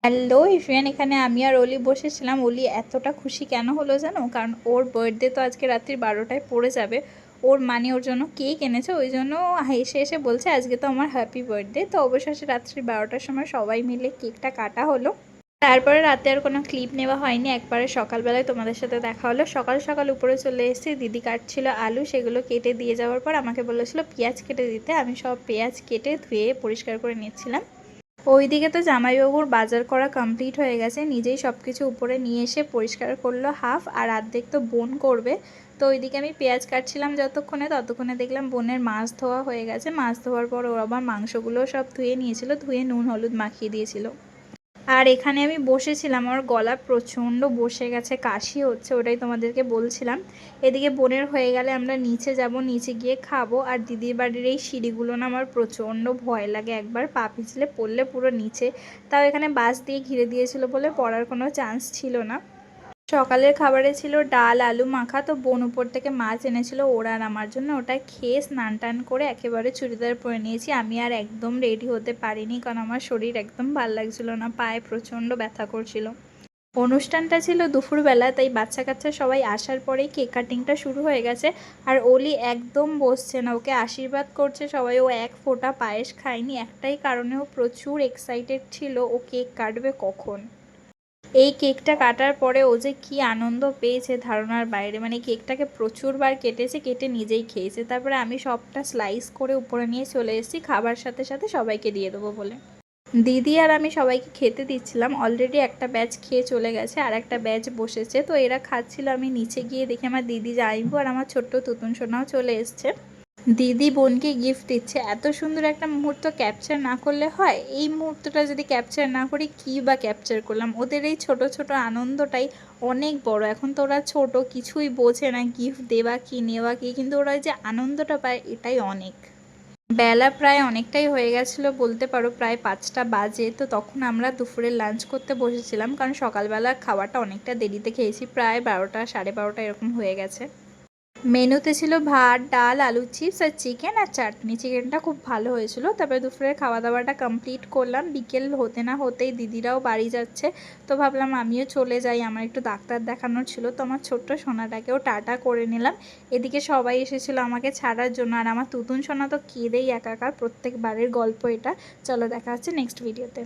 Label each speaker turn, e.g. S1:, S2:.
S1: Hello everyone, এখানে আমি আর অলি বসেছিলাম। অলি এতটা খুশি কেন হলো জানো? কারণ ওর বার্থডে তো আজকে রাত্রি 12টায় পড়ে যাবে। ওর মানে ওর জন্য কেক এনেছে, ওই জন্য হেসে এসে বলছে আজকে তো আমার হ্যাপি বার্থডে। তো অবশেষে রাত্রি 12টার সময় সবাই মিলে কেকটা কাটা হলো। তারপরে রাতে আর কোনো ক্লিপ নেওয়া হয়নি, একবারে সকালবেলায় তোমাদের সাথে দেখা হলো। সকাল সকাল উপরে চলে এসেছি, দিদি কাটছিল আলু, সেগুলো কেটে দিয়ে যাওয়ার পর আমাকে বলেছিল পেঁয়াজ কেটে দিতে। আমি সব পেঁয়াজ কেটে ধুয়ে পরিষ্কার করে নিচ্ছিলাম। ওইদিকে তো জামাইবাবুর বাজার করা কমপ্লিট হয়ে গেছে, নিজেই সব কিছু উপরে নিয়ে এসে পরিষ্কার করলো হাফ, আর অর্ধেক তো বোন করবে। তো ওইদিকে আমি পেঁয়াজ কাটছিলাম যতক্ষণে, ততক্ষণে দেখলাম বোনের মাছ ধোয়া হয়ে গেছে। মাছ ধোয়ার পর ওর আবার মাংসগুলো সব ধুয়ে নিয়েছিল, ধুয়ে নুন হলুদ মাখিয়ে দিয়েছিল। আর এখানে আমি বসেছিলাম, আমার গলা প্রচণ্ড বসে গেছে, কাশি হচ্ছে, ওটাই তোমাদেরকে বলছিলাম। এদিকে বোনের হয়ে গেলে আমরা নিচে যাব, নিচে গিয়ে খাবো। আর দিদির বাড়ির এই সিঁড়িগুলো না আমার প্রচণ্ড ভয় লাগে, একবার পা পিছলে পড়লে পুরো নিচে। তাও এখানে বাঁশ দিয়ে ঘিরে দিয়েছিল বলে পড়ার কোনো চান্স ছিল না। সকালের খাবারে ছিল ডাল আলু মাখা, তো বোন উপর থেকে মাছ এনেছিল ওরা আর আমার জন্য। ওটা খেয়ে স্নান টান করে একেবারে চুড়িদার পরে নিয়েছি। আমি আর একদম রেডি হতে পারিনি, কারণ আমার শরীর একদম ভাল লাগছিল না, পায়ে প্রচণ্ড ব্যথা করছিল। অনুষ্ঠানটা ছিল দুপুরবেলা, তাই বাচ্চা কাচ্চা সবাই আসার পরেই কেক কাটিংটা শুরু হয়ে গেছে। আর অলি একদম বসছে না, ওকে আশীর্বাদ করছে সবাই। ও এক ফোঁটা পায়েস খায়নি, একটাই কারণে ও প্রচুর এক্সাইটেড ছিল ও কেক কাটবে কখন। এই কেকটা কাটার পরে ও যে কী আনন্দ পেয়েছে ধারণার বাইরে, মানে কেকটাকে প্রচুরবার কেটেছে, কেটে নিজেই খেয়েছে। তারপরে আমি সবটা স্লাইস করে উপরে নিয়ে চলে এসেছি, খাবার সাথে সাথে সবাইকে দিয়ে দেবো বলে। দিদি আর আমি সবাইকে খেতে দিচ্ছিলাম, অলরেডি একটা ব্যাচ খেয়ে চলে গেছে, আর একটা ব্যাচ বসেছে। তো এরা খাচ্ছিল, আমি নিচে গিয়ে দেখি আমার দিদি জাইবু আর আমার ছোট্ট তুতুন সোনাও চলে এসছে। দিদি বোনকে গিফট দিচ্ছে, এত সুন্দর একটা মুহূর্ত ক্যাপচার না করলে হয়? এই মুহূর্তটা যদি ক্যাপচার না করি কী বা ক্যাপচার করলাম? ওদের এই ছোট ছোট আনন্দটাই অনেক বড়। এখন তো ওরা ছোট, কিছুই বোঝে না গিফট দেওয়া কি নেওয়া কি, কিন্তু ওরা যে আনন্দটা পায় এটাই অনেক। বেলা প্রায় অনেকটাই হয়ে গেছিলো বলতে পারো, প্রায় 5টা বাজে। তো তখন আমরা দুপুরে লাঞ্চ করতে বসেছিলাম, কারণ সকালবেলা খাওয়াটা অনেকটা দেরিতে খেয়েছি, প্রায় 12টা 12:30 এরকম হয়ে গেছে। মেনুতে ছিল ভাত ডাল আলু চিপস আর চিকেন আর চাটনি। চিকেনটা খুব ভালো হয়েছিল। তারপরে দুপুরের খাওয়া দাওয়াটা কমপ্লিট করলাম, বিকেল হতে না হতেই দিদিরাও বাড়ি যাচ্ছে। তো ভাবলাম আমিও চলে যাই, আমার একটু ডাক্তার দেখানোর ছিল। তো আমার ছোট্ট সোনাটাকেও টাটা করে নিলাম। এদিকে সবাই এসেছিলো আমাকে ছাড়ার জন্য, আর আমার তুতুন সোনা তো কেঁদেই একাকার, প্রত্যেকবারের গল্প এটা। চলো দেখা হচ্ছে নেক্সট ভিডিওতে।